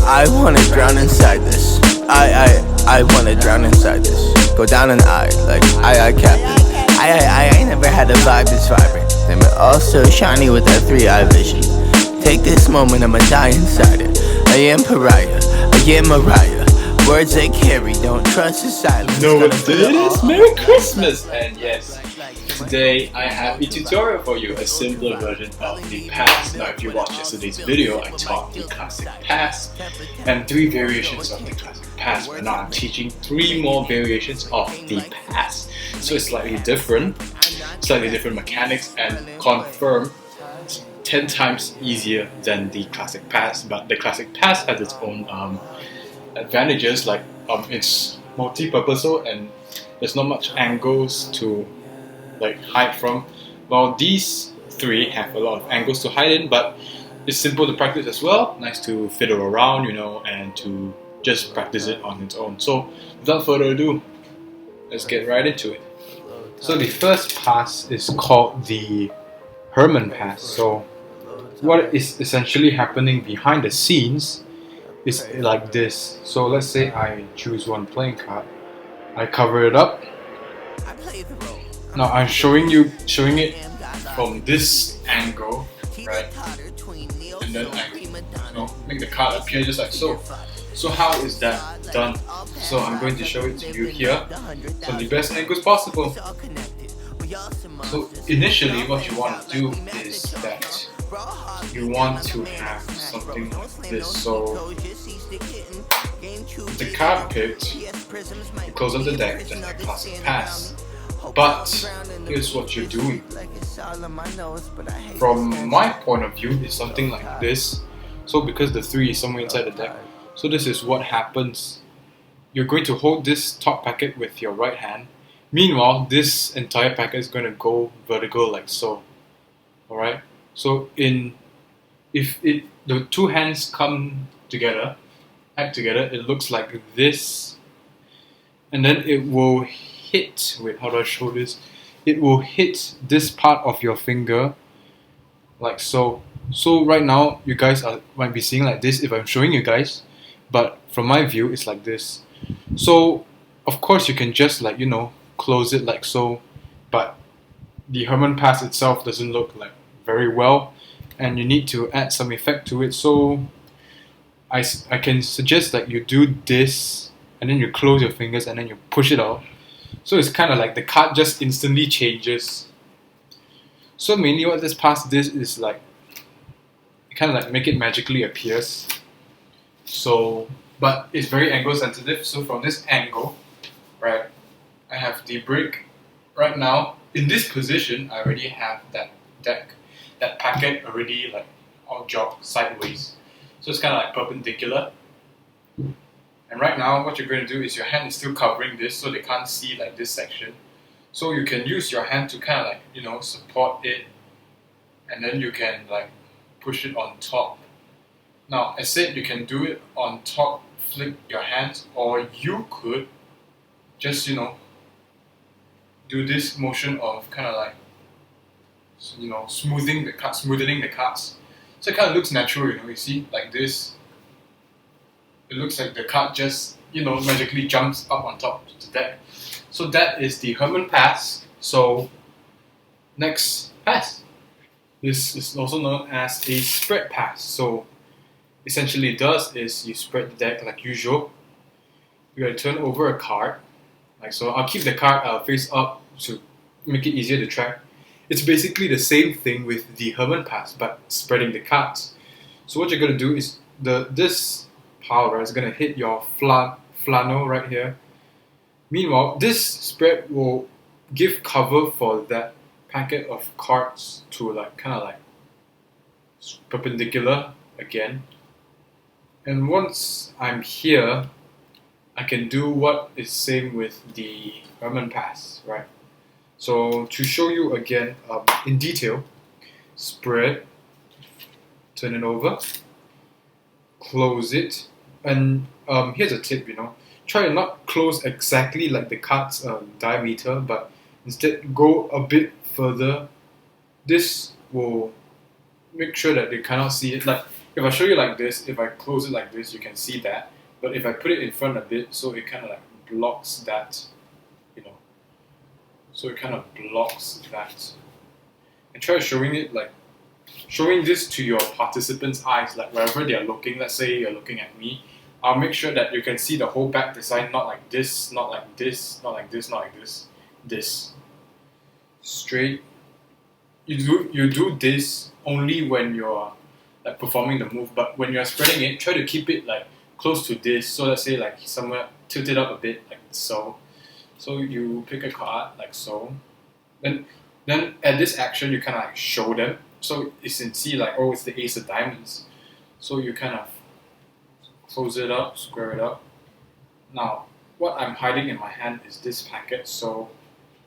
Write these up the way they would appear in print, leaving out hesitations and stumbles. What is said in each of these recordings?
I wanna drown inside this. I wanna drown inside this. Go down an eye, like I Captain. I ain't never had a vibe this vibrant. Then but also shiny with that 3-eye vision. Take this moment, I'ma die inside it. I am pariah, I am Mariah. Words they carry, don't trust the silence. You know what it is? Merry Christmas! And yes, today I have a tutorial for you, a simpler version of the pass. Now if you watched yesterday's video, I taught the classic pass and 3 variations of the classic pass, but now I'm teaching 3 more variations of the pass. So it's slightly different mechanics, and confirm 10 times easier than the classic pass. But the classic pass has its own advantages, like it's multi-purpose and there's not much angles to like hide from. Well, these 3 have a lot of angles to hide in, but it's simple to practice as well. Nice to fiddle around, you know, and to just practice it on its own. So without further ado, let's get right into it. So the first pass is called the Herman Pass. So what is essentially happening behind the scenes is like this. So let's say I choose one playing card, I cover it up. Now I'm showing it from this angle, right? And then I make the card appear just like so. So how is that done? So I'm going to show it to you here from the best angles possible. So initially what you want to do is that you want to have something like this. So the card picked, you close up the deck, then the classic pass. But here's what you're doing. From my point of view, it's something like this. So because the 3 is somewhere inside the deck, so this is what happens. You're going to hold this top packet with your right hand. Meanwhile, this entire packet is going to go vertical like so. Alright? So if the 2 hands come together, add together, it looks like this. And then it will hit, wait, how do I show this? It will hit this part of your finger like so. So right now you guys might be seeing like this if I'm showing you guys, but from my view it's like this. So of course you can just like, you know, close it like so, but the Herman Pass itself doesn't look like very well and you need to add some effect to it. So I can suggest that you do this and then you close your fingers and then you push it out. So it's kind of like the card just instantly changes. So mainly what this pass does is like kind of like make it magically appears. So, but it's very angle sensitive. So from this angle, right, I have the brick. Right now, in this position, I already have that deck, that packet already like all jogged sideways. So it's kind of like perpendicular. And right now, what you're going to do is your hand is still covering this, so they can't see like this section. So you can use your hand to kind of like, you know, support it, and then you can like push it on top. Now, as said, you can do it on top, flip your hands, or you could just, you know, do this motion of kind of like, you know, smoothing the cards. So it kind of looks natural, you know, you see, like this. It looks like the card just, you know, magically jumps up on top of the deck. So that is the Herman Pass. So next pass. This is also known as a spread pass. So essentially it does is you spread the deck like usual. You're going to turn over a card. Like so. I'll keep the card face up to make it easier to track. It's basically the same thing with the Herman Pass, but spreading the cards. So what you're going to do is this powder is going to hit your flannel right here. Meanwhile, this spread will give cover for that packet of cards to like kind of like perpendicular again. And once I'm here, I can do what is same with the Herman Pass, right? So to show you again in detail, spread, turn it over, close it, and here's a tip, you know, try to not close exactly like the card's diameter, but instead go a bit further. This will make sure that they cannot see it. Like if I show you like this, if I close it like this, you can see that. But if I put it in front a bit, so it kind of like blocks that, you know. So it kind of blocks that. And try showing this to your participants' eyes, like wherever they are looking. Let's say you're looking at me. I'll make sure that you can see the whole back design, not like this, not like this, not like this, not like this. This. Straight. You do this only when you're like performing the move, but when you're spreading it, try to keep it like close to this. So let's say like somewhere tilt it up a bit, like so. So you pick a card like so. Then at this action you kind of like show them. So you can see like, oh, it's the ace of diamonds. So you kind of close it up, square it up. Now what I'm hiding in my hand is this packet, so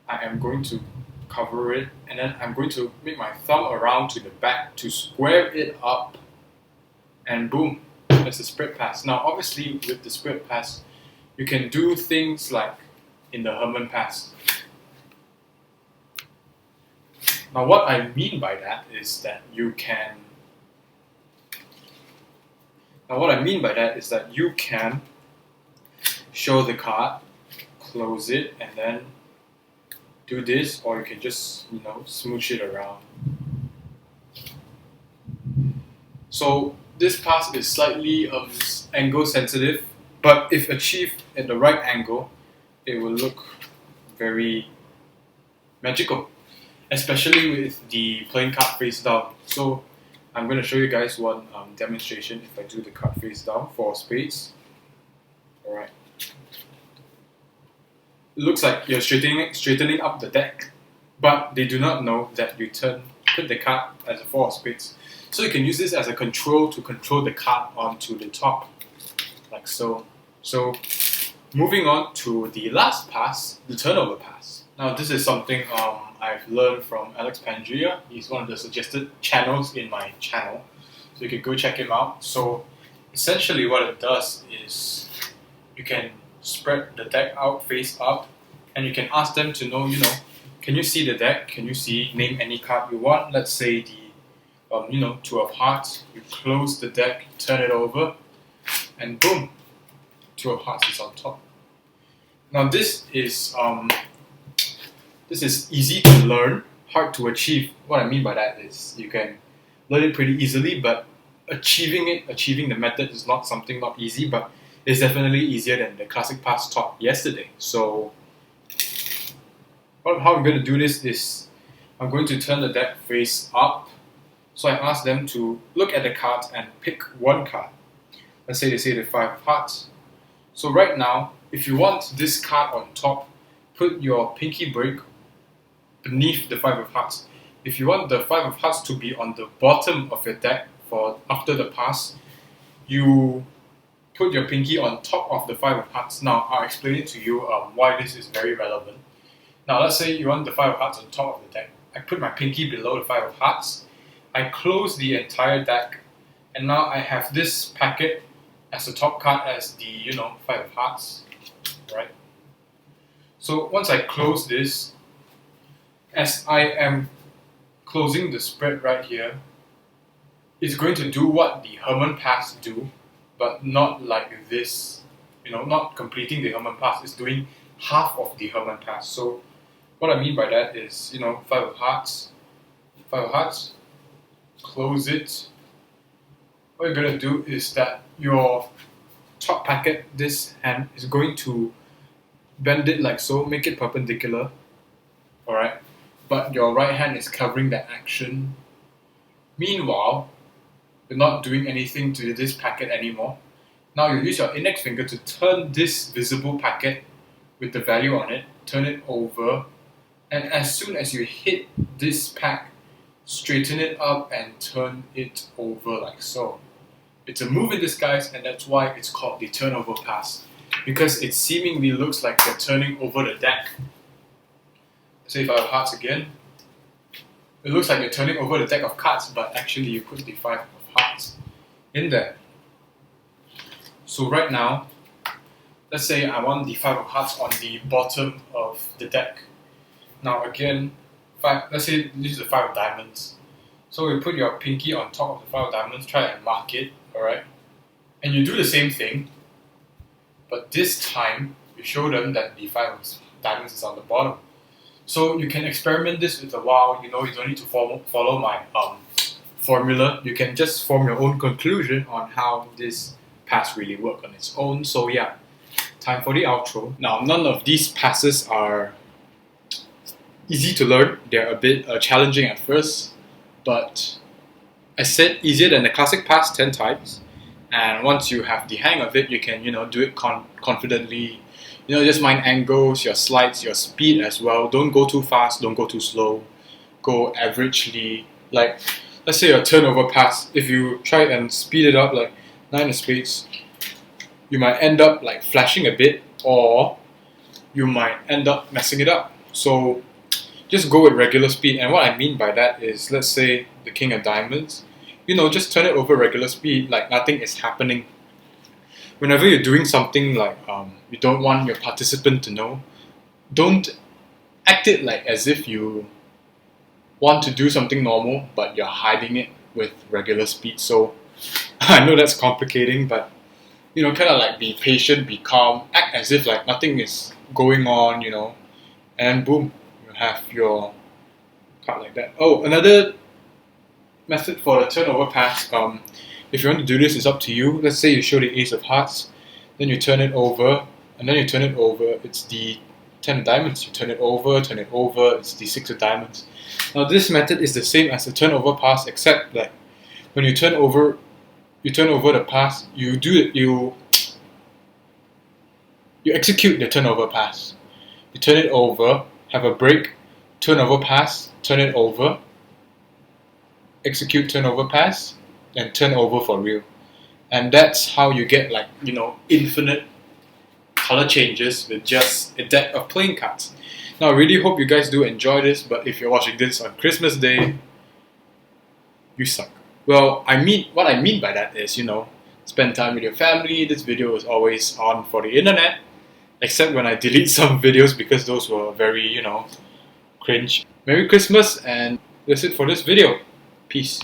I am going to cover it, and then I'm going to make my thumb around to the back to square it up, and boom, that's a spread pass. Now obviously with the spread pass you can do things like in the Herman Pass. Now what I mean by that is that you can show the card, close it, and then do this, or you can just, you know, smoosh it around. So this pass is slightly angle sensitive, but if achieved at the right angle, it will look very magical, especially with the playing card face down. So I'm going to show you guys one demonstration if I do the card face down for spades. Alright. It looks like you're straightening up the deck, but they do not know that you put the card as a four of spades. So you can use this as a control to control the card onto the top, like so. So moving on to the last pass, the turnover pass. Now this is something I've learned from Alex Pangea. He's one of the suggested channels in my channel, so you can go check him out. So essentially what it does is you can spread the deck out face up, and you can ask them to know, you know, can you see the deck? Can you see, name any card you want? Let's say the two of hearts. You close the deck, turn it over, and boom, two of hearts is on top. Now this is easy to learn, hard to achieve. What I mean by that is you can learn it pretty easily, but achieving the method is not easy, but it's definitely easier than the classic pass taught yesterday. So how I'm going to do this is I'm going to turn the deck face up. So I ask them to look at the cards and pick one card. Let's say they say the five of hearts. So right now, if you want this card on top, put your pinky break beneath the five of hearts. If you want the five of hearts to be on the bottom of your deck for after the pass, you put your pinky on top of the five of hearts. Now I'll explain it to you why this is very relevant. Now let's say you want the five of hearts on top of the deck. I put my pinky below the five of hearts. I close the entire deck, and now I have this packet as the top card as the five of hearts, right? So once I close this, as I am closing the spread right here, it's going to do what the Herman Pass do, but not like this, not completing the Herman Pass. It's doing half of the Herman Pass. So what I mean by that is, five of hearts, close it. What you're going to do is that your top packet, this hand, is going to bend it like so, make it perpendicular, alright? But your right hand is covering that action. Meanwhile, you're not doing anything to this packet anymore. Now you use your index finger to turn this visible packet with the value on it, turn it over, and as soon as you hit this pack, straighten it up and turn it over like so. It's a move in disguise, and that's why it's called the turnover pass, because it seemingly looks like you're turning over the deck. Say if I have hearts again, it looks like you're turning over the deck of cards, but actually you put the five of hearts in there. So right now, let's say I want the five of hearts on the bottom of the deck. Now again, let's say this is the five of diamonds. So you put your pinky on top of the 5 of diamonds, try and mark it, alright? And you do the same thing, but this time you show them that the 5 of diamonds is on the bottom. So you can experiment this with a while, you don't need to follow my formula. You can just form your own conclusion on how this pass really works on its own. So yeah, time for the outro. Now, none of these passes are easy to learn. They're a bit challenging at first, but I said easier than the classic pass 10 times. And once you have the hang of it, you can do it confidently. Just mind angles, your slides, your speed as well. Don't go too fast, don't go too slow. Go averagely. Like, let's say a turnover pass. If you try and speed it up, like 9 of spades, you might end up like flashing a bit, or you might end up messing it up. So just go with regular speed. And what I mean by that is, let's say the king of diamonds, just turn it over regular speed, like nothing is happening. Whenever you're doing something like you don't want your participant to know, don't act it like as if you want to do something normal, but you're hiding it with regular speed. So I know that's complicating, but kind of like be patient, be calm, act as if like nothing is going on, and boom, you have your card like that. Oh, another method for the turnover pass. If you want to do this, it's up to you. Let's say you show the ace of hearts, then you turn it over, and then you turn it over. It's the 10 of diamonds. You turn it over, it's the 6 of diamonds. Now this method is the same as the turnover pass, except that when you turn over the pass, you execute the turnover pass. You turn it over, have a break, turnover pass, turn it over, execute turnover pass, and turn over for real. And that's how you get like infinite color changes with just a deck of playing cards. Now I really hope you guys do enjoy this, but if you're watching this on Christmas Day, you suck. Well, what I mean by that is, spend time with your family. This video is always on for the internet, except when I delete some videos because those were very, cringe. Merry Christmas, and that's it for this video. Peace.